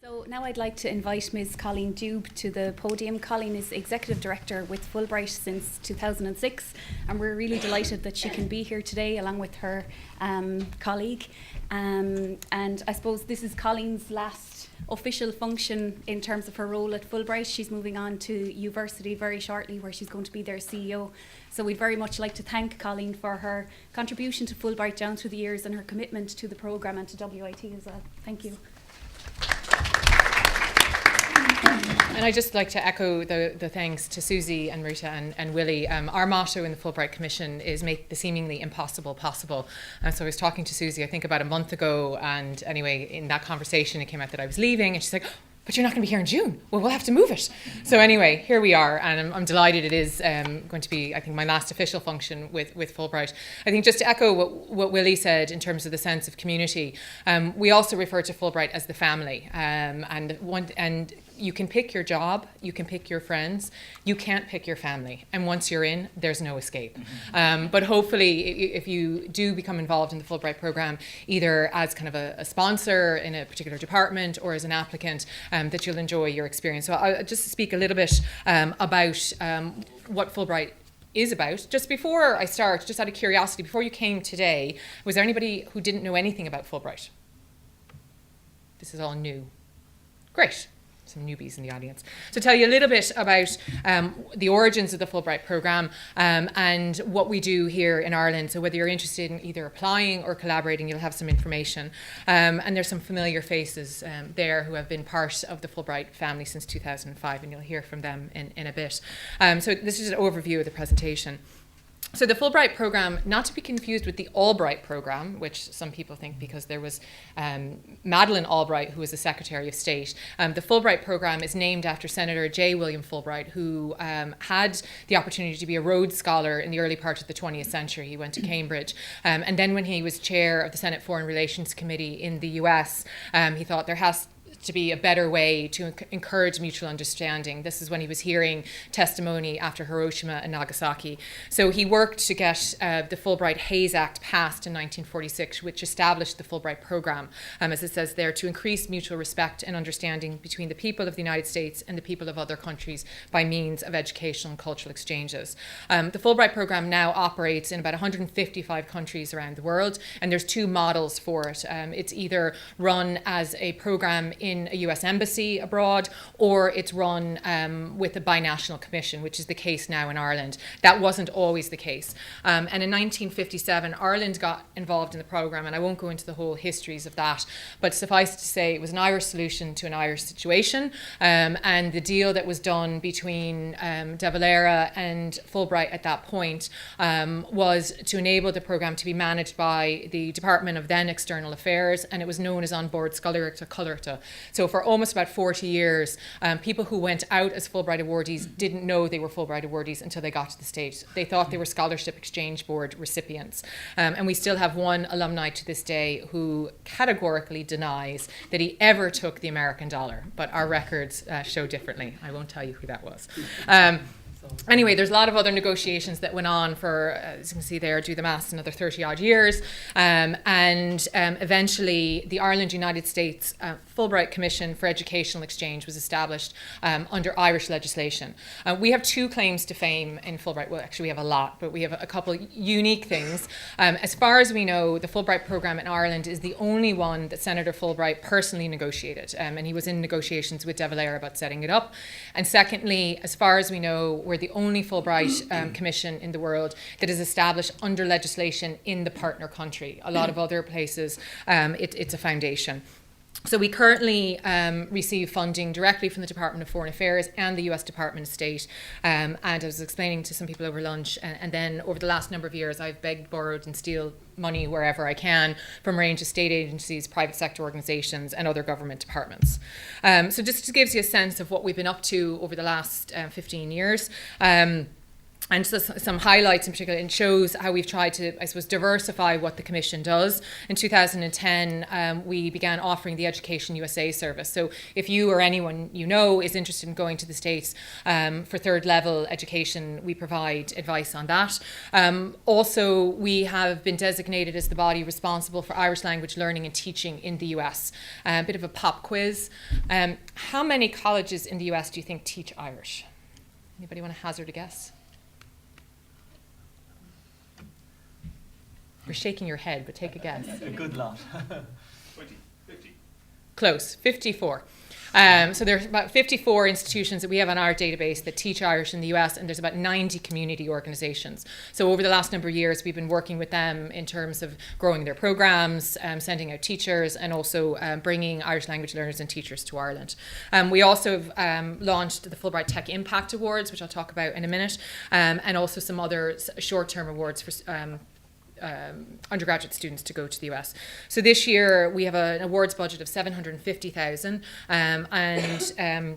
So now I'd like to invite Ms. Colleen Dube to the podium. Colleen is Executive Director with Fulbright since 2006, and we're really delighted that she can be here today along with her colleague. And I suppose this is Colleen's last official function in terms of her role at Fulbright. She's moving on to university very shortly, where she's going to be their CEO. So we'd very much like to thank Colleen for her contribution to Fulbright down through the years and her commitment to the programme and to WIT as well. Thank you. And I'd just like to echo the thanks to Susie and Ruta and Willie. Our motto in the Fulbright Commission is make the seemingly impossible possible. So I was talking to Susie, I think about a month ago, and anyway, in that conversation it came out that I was leaving, and she's like, but you're not going to be here in June. Well, we'll have to move it. So anyway, here we are, and I'm delighted it is going to be, I think, my last official function with Fulbright. I think just to echo what Willie said in terms of the sense of community, we also refer to Fulbright as the family, and you can pick your job, you can pick your friends, you can't pick your family. And once you're in, there's no escape. But hopefully, if you do become involved in the Fulbright program, either as kind of a sponsor in a particular department or as an applicant, that you'll enjoy your experience. So I'll just speak a little bit about what Fulbright is about. Just before I start, just out of curiosity, before you came today, was there anybody who didn't know anything about Fulbright? This is all new. Great. Some newbies in the audience. So tell you a little bit about the origins of the Fulbright programme and what we do here in Ireland. So whether you're interested in either applying or collaborating, you'll have some information. And there's some familiar faces there who have been part of the Fulbright family since 2005, and you'll hear from them in a bit. So this is an overview of the presentation. So the Fulbright programme, not to be confused with the Albright programme, which some people think because there was Madeleine Albright, who was the Secretary of State. The Fulbright programme is named after Senator J. William Fulbright, who had the opportunity to be a Rhodes Scholar in the early part of the 20th century. He went to Cambridge. And then when he was chair of the Senate Foreign Relations Committee in the US, he thought there has to be a better way to encourage mutual understanding. This is when he was hearing testimony after Hiroshima and Nagasaki. So he worked to get the Fulbright-Hays Act passed in 1946, which established the Fulbright program, as it says there, to increase mutual respect and understanding between the people of the United States and the people of other countries by means of educational and cultural exchanges. The Fulbright program now operates in about 155 countries around the world, and there's two models for it. It's either run as a program in a US embassy abroad, or it's run with a binational commission, which is the case now in Ireland. That wasn't always the case. And in 1957, Ireland got involved in the programme, and I won't go into the whole histories of that, but suffice to say it was an Irish solution to an Irish situation. And the deal that was done between De Valera and Fulbright at that point was to enable the programme to be managed by the Department of then External Affairs, and it was known as On Board Scoilíochta Cullerta. So for almost about 40 years, people who went out as Fulbright awardees didn't know they were Fulbright awardees until they got to the States. They thought they were Scholarship Exchange Board recipients. And we still have one alumni to this day who categorically denies that he ever took the American dollar, but our records show differently. I won't tell you who that was. Anyway, there's a lot of other negotiations that went on for, as you can see there, do the maths, another 30 odd years. And eventually the Ireland United States Fulbright Commission for Educational Exchange was established under Irish legislation. We have two claims to fame in Fulbright. Well, actually we have a lot, but we have a couple unique things. As far as we know, the Fulbright program in Ireland is the only one that Senator Fulbright personally negotiated. And he was in negotiations with De Valera about setting it up. And secondly, as far as we know, we're the only Fulbright commission in the world that is established under legislation in the partner country. A lot of other places, it's a foundation. So we currently receive funding directly from the Department of Foreign Affairs and the US Department of State. And I was explaining to some people over lunch, and then over the last number of years, I've begged, borrowed and steal money wherever I can from a range of state agencies, private sector organisations and other government departments. So just gives you a sense of what we've been up to over the last 15 years. And so some highlights in particular, and shows how we've tried to, I suppose, diversify what the Commission does. In 2010, we began offering the Education USA service. So if you or anyone you know is interested in going to the States for third level education, we provide advice on that. Also, we have been designated as the body responsible for Irish language learning and teaching in the US. A bit of a pop quiz. How many colleges in the US do you think teach Irish? Anybody want to hazard a guess? You're shaking your head, but take a guess. A good lot. 50. Close, 54. So there's about 54 institutions that we have on our database that teach Irish in the US, and there's about 90 community organisations. So over the last number of years, we've been working with them in terms of growing their programmes, sending out teachers, and also bringing Irish language learners and teachers to Ireland. We also have launched the Fulbright Tech Impact Awards, which I'll talk about in a minute, and also some other short-term awards for undergraduate students to go to the US. So this year we have an awards budget of 750,000, and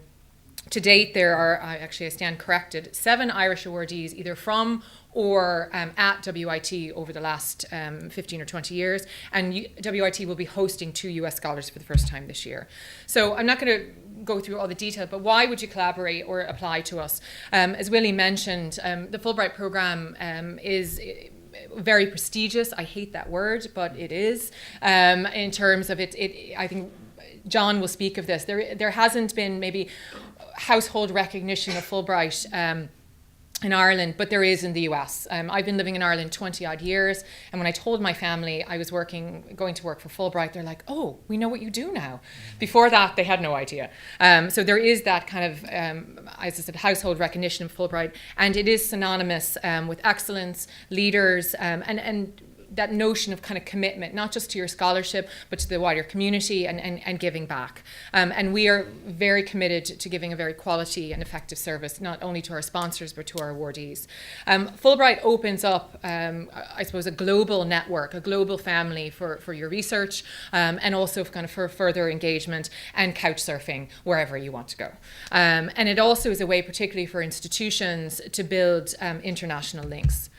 to date there are, I stand corrected, 7 Irish awardees either from or at WIT over the last 15 or 20 years, and WIT will be hosting 2 US scholars for the first time this year. So I'm not going to go through all the detail, but why would you collaborate or apply to us? As Willie mentioned, the Fulbright program is very prestigious. I hate that word, but it is. In terms of it, I think John will speak of this. There hasn't been maybe household recognition of Fulbright in Ireland, but there is in the US. I've been living in Ireland 20 odd years, and when I told my family I was going to work for Fulbright, they're like, oh, we know what you do now. Before that, they had no idea. So there is that kind of, as I said, household recognition of Fulbright, and it is synonymous with excellence, leaders, and that notion of kind of commitment, not just to your scholarship, but to the wider community and giving back. And we are very committed to giving a very quality and effective service, not only to our sponsors, but to our awardees. Fulbright opens up, I suppose, a global network, a global family for your research, and also kind of for further engagement and couch surfing wherever you want to go. And it also is a way, particularly for institutions, to build international links.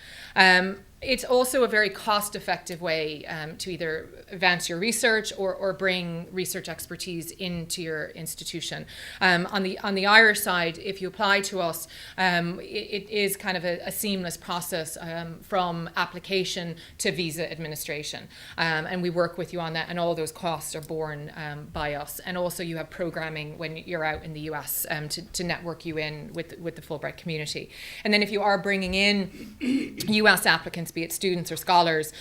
It's also a very cost-effective way to either advance your research or bring research expertise into your institution. On the Irish side, if you apply to us, it is kind of a seamless process from application to visa administration. And we work with you on that, and all those costs are borne by us. And also you have programming when you're out in the US to network you in with the Fulbright community. And then if you are bringing in US applicants, be it students or scholars,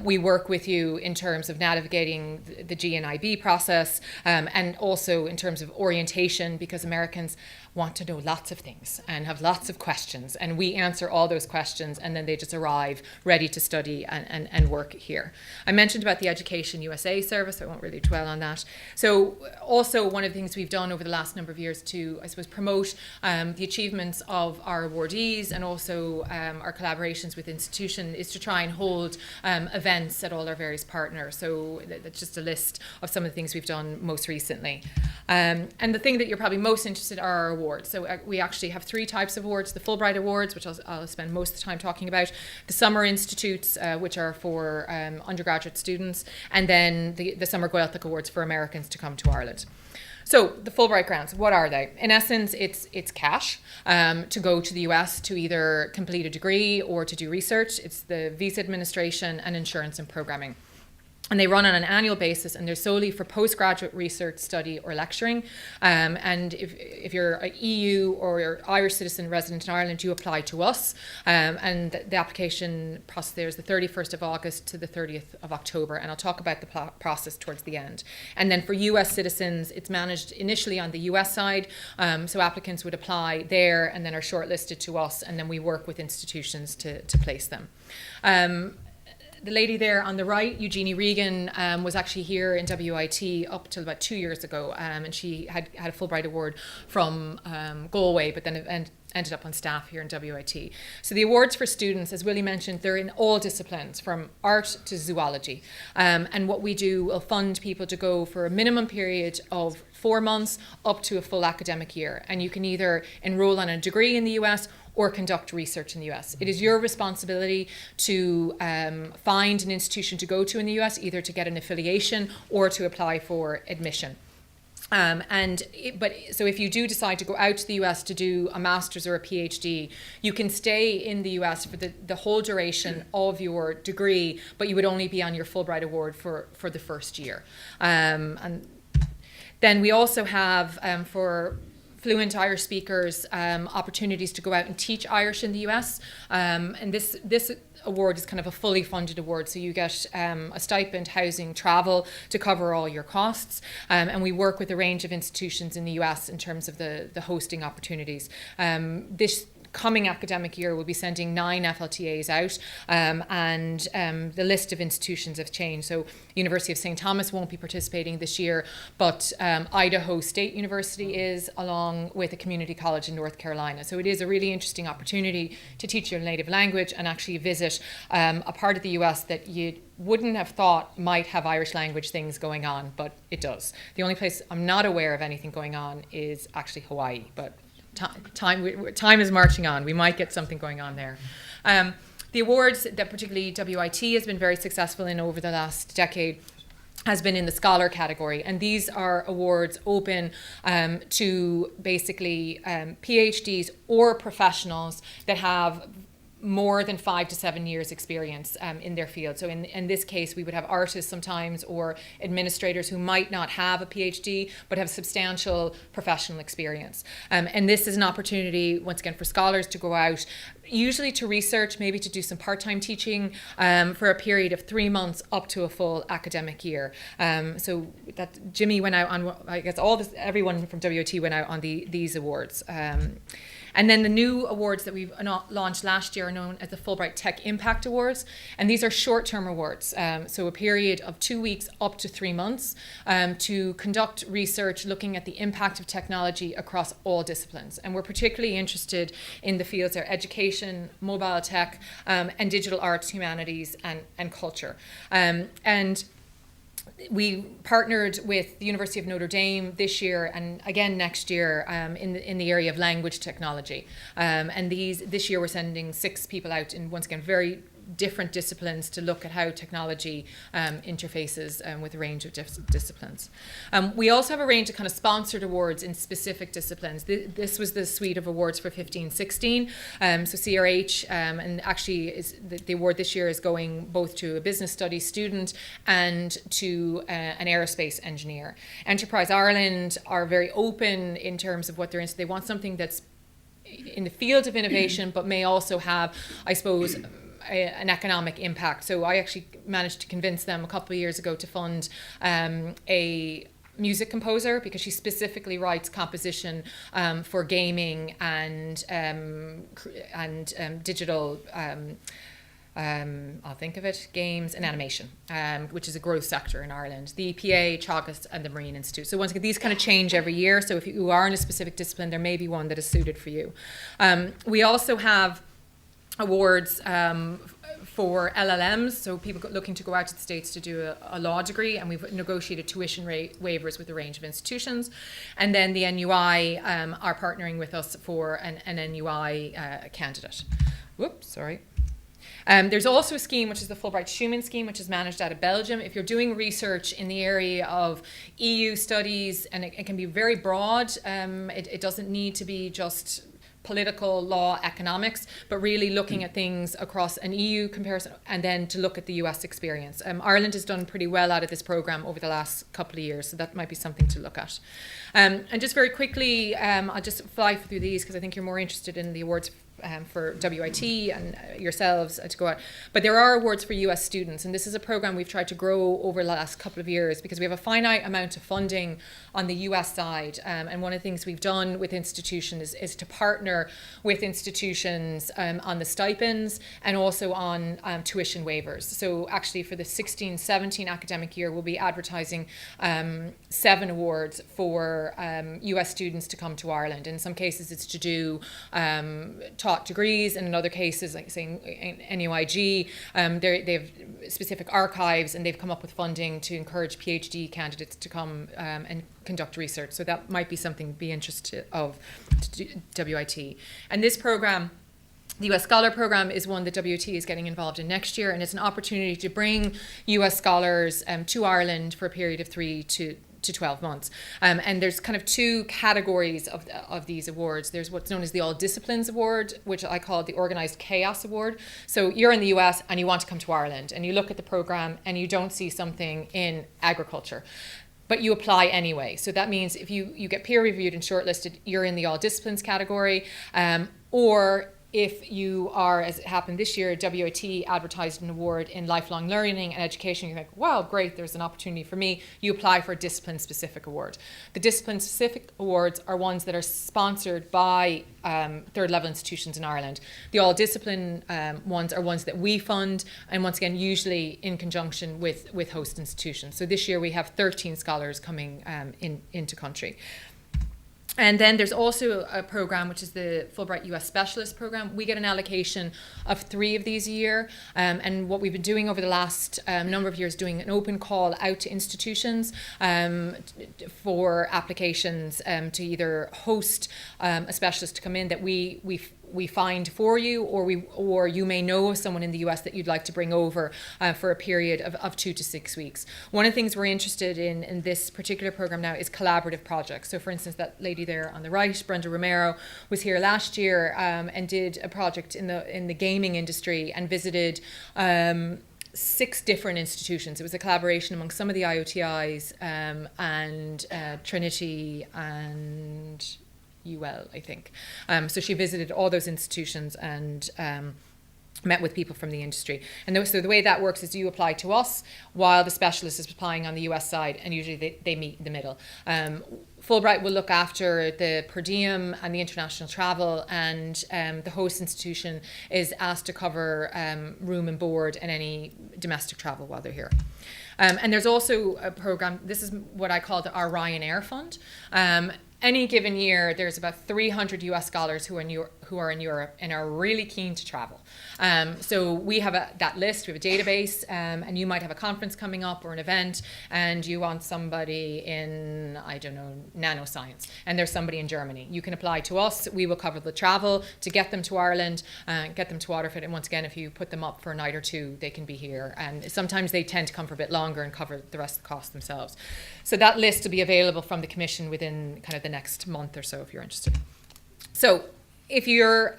we work with you in terms of navigating the GNIB process, and also in terms of orientation, because Americans want to know lots of things and have lots of questions, and we answer all those questions, and then they just arrive ready to study and work here. I mentioned about the Education USA service, so I won't really dwell on that. So also one of the things we've done over the last number of years to, I suppose, promote the achievements of our awardees and also our collaborations with institutions is to try and hold events at all our various partners. So that's just a list of some of the things we've done most recently. And the thing that you're probably most interested in are our awards. So we actually have 3 types of awards: the Fulbright Awards, which I'll spend most of the time talking about, the Summer Institutes, which are for undergraduate students, and then the Summer Gaeltacht Awards for Americans to come to Ireland. So the Fulbright grants, what are they? In essence, it's cash to go to the US to either complete a degree or to do research. It's the visa administration and insurance and programming. And they run on an annual basis, and they're solely for postgraduate research, study, or lecturing. And if you're an EU or you're Irish citizen resident in Ireland, you apply to us. And the application process there is the 31st of August to the 30th of October. And I'll talk about the process towards the end. And then for US citizens, it's managed initially on the US side. So applicants would apply there and then are shortlisted to us. And then we work with institutions to place them. The lady there on the right, Eugenie Regan, was actually here in WIT up till about 2 years ago, and she had a Fulbright Award from Galway, but then ended up on staff here in WIT. So the awards for students, as Willie mentioned, they're in all disciplines, from art to zoology. And what we do will fund people to go for a minimum period of 4 months up to a full academic year. And you can either enroll on a degree in the US or conduct research in the US. It is your responsibility to find an institution to go to in the US, either to get an affiliation or to apply for admission. So if you do decide to go out to the US to do a master's or a PhD, you can stay in the US for the whole duration of your degree, but you would only be on your Fulbright award for the first year. And then we also have, for fluent Irish speakers, opportunities to go out and teach Irish in the US. And this award is kind of a fully funded award, so you get a stipend, housing, travel to cover all your costs, and we work with a range of institutions in the US in terms of the hosting opportunities. This coming academic year we'll be sending 9 FLTAs out, and the list of institutions have changed. So University of St. Thomas won't be participating this year, but Idaho State University is, along with a community college in North Carolina. So it is a really interesting opportunity to teach your native language and actually visit a part of the US that you wouldn't have thought might have Irish language things going on, but it does. The only place I'm not aware of anything going on is actually Hawaii, but time is marching on. We might get something going on there. The awards that particularly WIT has been very successful in over the last decade has been in the scholar category, and these are awards open to basically PhDs or professionals that have more than 5 to 7 years experience in their field. So in this case, we would have artists sometimes, or administrators who might not have a PhD but have substantial professional experience. And this is an opportunity, once again, for scholars to go out, usually to research, maybe to do some part-time teaching for a period of 3 months up to a full academic year. So that Jimmy went out on, I guess everyone from WIT went out on these awards. And then the new awards that we've launched last year are known as the Fulbright Tech Impact Awards. And these are short-term awards, so a period of 2 weeks up to 3 months to conduct research looking at the impact of technology across all disciplines. And we're particularly interested in the fields of education, mobile tech, and digital arts, humanities, and culture. And we partnered with the University of Notre Dame this year and again next year in the area of language technology. And this year we're sending 6 people out in, once again, very different disciplines to look at how technology interfaces with a range of disciplines. We also have a range of kind of sponsored awards in specific disciplines. This was the suite of awards for 15-16. So CRH, and actually the award this year is going both to a business studies student and to an aerospace engineer. Enterprise Ireland are very open in terms of what they're into. They want something that's in the field of innovation but may also have, I suppose, an economic impact. So I actually managed to convince them a couple of years ago to fund a music composer, because she specifically writes composition for gaming and digital I'll think of it, games and animation, which is a growth sector in Ireland. The EPA, Teagasc and the Marine Institute. So once again, these kind of change every year. So if you are in a specific discipline, there may be one that is suited for you. We also have awards for LLMs, so people looking to go out to the States to do a law degree, and we've negotiated tuition rate waivers with a range of institutions. And then the NUI are partnering with us for an NUI candidate. Whoops, sorry. There's also a scheme, which is the Fulbright Schumann Scheme, which is managed out of Belgium. If you're doing research in the area of EU studies, and it can be very broad, it doesn't need to be just political, law, economics, but really looking at things across an EU comparison and then to look at the US experience. Ireland has done pretty well out of this programme over the last couple of years, so that might be something to look at. And just very quickly, I'll just fly through these because I think you're more interested in the awards for WIT and yourselves to go out. But there are awards for US students, and this is a program we've tried to grow over the last couple of years because we have a finite amount of funding on the US side. And one of the things we've done with institutions is to partner with institutions on the stipends and also on tuition waivers. So actually for the 16-17 academic year, we'll be advertising 7 awards for US students to come to Ireland. In some cases, it's to do taught degrees, and in other cases, like saying NUIG, they have specific archives, and they've come up with funding to encourage PhD candidates to come and conduct research. So that might be something to be interested of to WIT. And this program The US Scholar Program is one that WOT is getting involved in next year, and it's an opportunity to bring US scholars to Ireland for a period of 3 to 12 months. And there's kind of two categories of these awards. There's what's known as the All Disciplines Award, which I call the Organised Chaos Award. So you're in the US and you want to come to Ireland, and you look at the program and you don't see something in agriculture, but you apply anyway. So that means if you get peer reviewed and shortlisted, you're in the All Disciplines category, or if you are, as it happened this year, WOT advertised an award in lifelong learning and education, you think, wow, great, there's an opportunity for me. You apply for a discipline-specific award. The discipline-specific awards are ones that are sponsored by third-level institutions in Ireland. The all-discipline ones are ones that we fund, and once again, usually in conjunction with host institutions. So this year we have 13 scholars coming into country. And then there's also a program, which is the Fulbright US Specialist Program. We get an allocation of 3 of these a year. And what we've been doing over the last number of years, doing an open call out to institutions for applications to either host a specialist to come in that we find for you, or you may know of someone in the US that you'd like to bring over for a period of 2 to 6 weeks. One of the things we're interested in this particular program now is collaborative projects. So for instance, that lady there on the right, Brenda Romero, was here last year and did a project in the gaming industry and visited 6 different institutions. It was a collaboration among some of the IOTIs and Trinity and UL, I think. So she visited all those institutions and met with people from the industry. And so the way that works is you apply to us while the specialist is applying on the US side, and usually they meet in the middle. Fulbright will look after the per diem and the international travel, and the host institution is asked to cover room and board and any domestic travel while they're here. And there's also a program, this is what I call our Ryanair Fund. Any given year, there's about 300 US scholars who are in Europe and are really keen to travel. So we have that list, we have a database, and you might have a conference coming up or an event, and you want somebody in, I don't know, nanoscience, and there's somebody in Germany. You can apply to us, we will cover the travel to get them to Ireland, get them to Waterford, and once again, if you put them up for a night or 2, they can be here. And sometimes they tend to come for a bit longer and cover the rest of the cost themselves. So that list will be available from the Commission within kind of the next month or so if you're interested. So if you're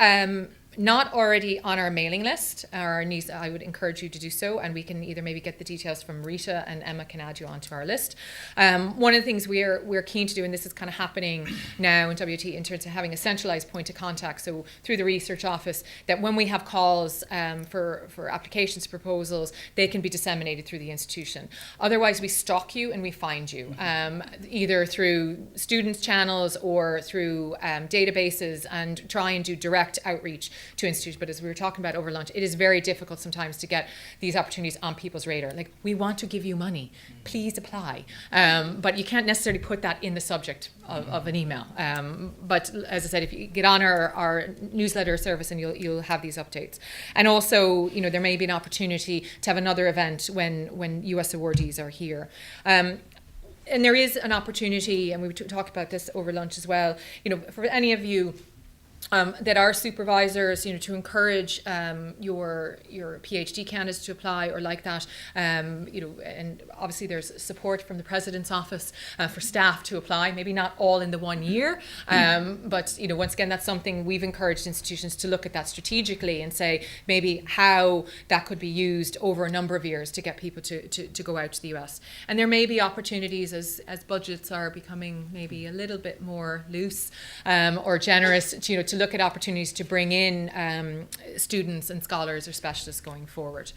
not already on our mailing list, our news, I would encourage you to do so, and we can either maybe get the details from Rita, and Emma can add you onto our list. One of the things we're keen to do, and this is kind of happening now in WT in terms of having a centralized point of contact, so through the research office, that when we have calls for applications, proposals, they can be disseminated through the institution. Otherwise, we stalk you and we find you, either through students' channels or through databases, and try and do direct outreach to institutes. But as we were talking about over lunch, it is very difficult sometimes to get these opportunities on people's radar. Like, we want to give you money, please apply. But you can't necessarily put that in the subject of an email. But as I said, if you get on our newsletter service, and you'll have these updates. And also, there may be an opportunity to have another event when US awardees are here. And there is an opportunity, and we talked about this over lunch as well, for any of you that are supervisors, to encourage your PhD candidates to apply or like that, and obviously there's support from the President's Office for staff to apply, maybe not all in the 1 year, but once again, that's something we've encouraged institutions to look at that strategically and say maybe how that could be used over a number of years to get people to go out to the US. And there may be opportunities as budgets are becoming maybe a little bit more loose or generous, to look at opportunities to bring in students and scholars or specialists going forward.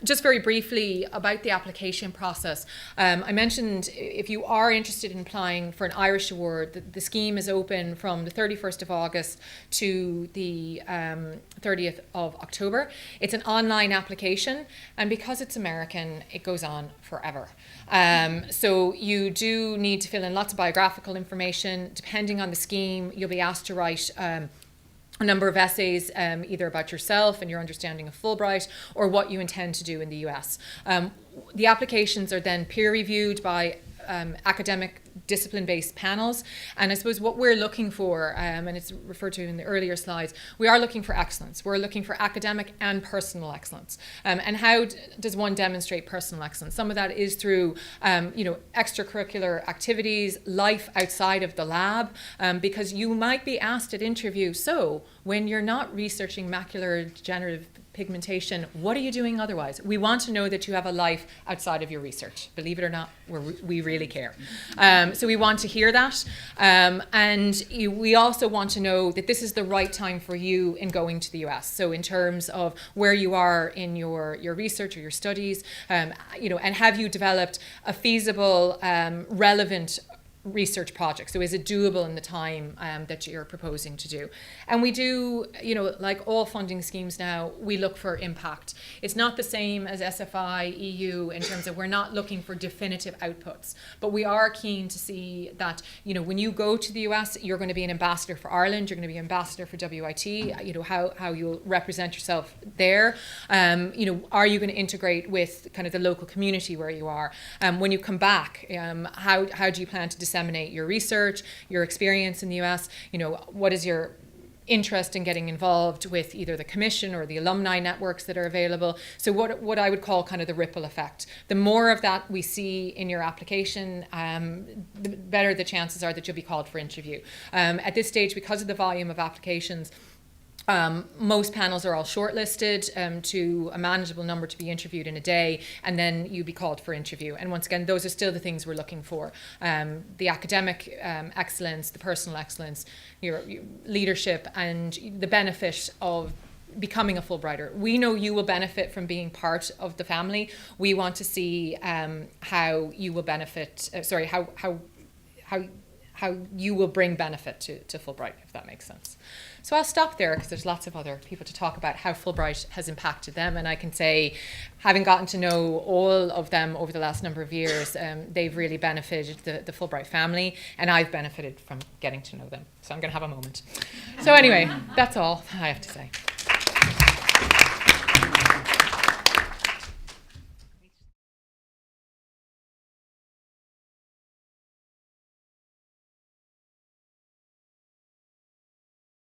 Just very briefly about the application process. I mentioned if you are interested in applying for an Irish award, the scheme is open from the 31st of August to the 30th of October. It's an online application, and because it's American, it goes on forever. So you do need to fill in lots of biographical information. Depending on the scheme, you'll be asked to write a number of essays, either about yourself and your understanding of Fulbright, or what you intend to do in the US. The applications are then peer reviewed by academic discipline-based panels. And I suppose what we're looking for, and it's referred to in the earlier slides, we are looking for excellence. We're looking for academic and personal excellence. And how does one demonstrate personal excellence? Some of that is through, extracurricular activities, life outside of the lab, because you might be asked at interview, so when you're not researching macular degenerative pigmentation, what are you doing otherwise? We want to know that you have a life outside of your research. Believe it or not, we really care. So we want to hear that. We also want to know that this is the right time for you in going to the US. So in terms of where you are in your research or your studies, and have you developed a feasible, relevant research project? So is it doable in the time that you're proposing to do? And we do, like all funding schemes now, we look for impact. It's not the same as SFI, EU, in terms of we're not looking for definitive outputs, but we are keen to see that, when you go to the US, you're going to be an ambassador for Ireland, you're going to be an ambassador for WIT, how you'll represent yourself there. Are you going to integrate with kind of the local community where you are? When you come back, how do you plan to disseminate your research, your experience in the US? What is your interest in getting involved with either the commission or the alumni networks that are available? So what I would call kind of the ripple effect. The more of that we see in your application, the better the chances are that you'll be called for interview. At this stage, because of the volume of applications, most panels are all shortlisted to a manageable number to be interviewed in a day, and then you'll be called for interview. And once again, those are still the things we're looking for. The academic excellence, the personal excellence, your leadership, and the benefit of becoming a Fulbrighter. We know you will benefit from being part of the family. We want to see how you will benefit, how you will bring benefit to Fulbright, if that makes sense. So I'll stop there because there's lots of other people to talk about how Fulbright has impacted them. And I can say, having gotten to know all of them over the last number of years, they've really benefited the Fulbright family, and I've benefited from getting to know them. So I'm going to have a moment. So anyway, that's all I have to say.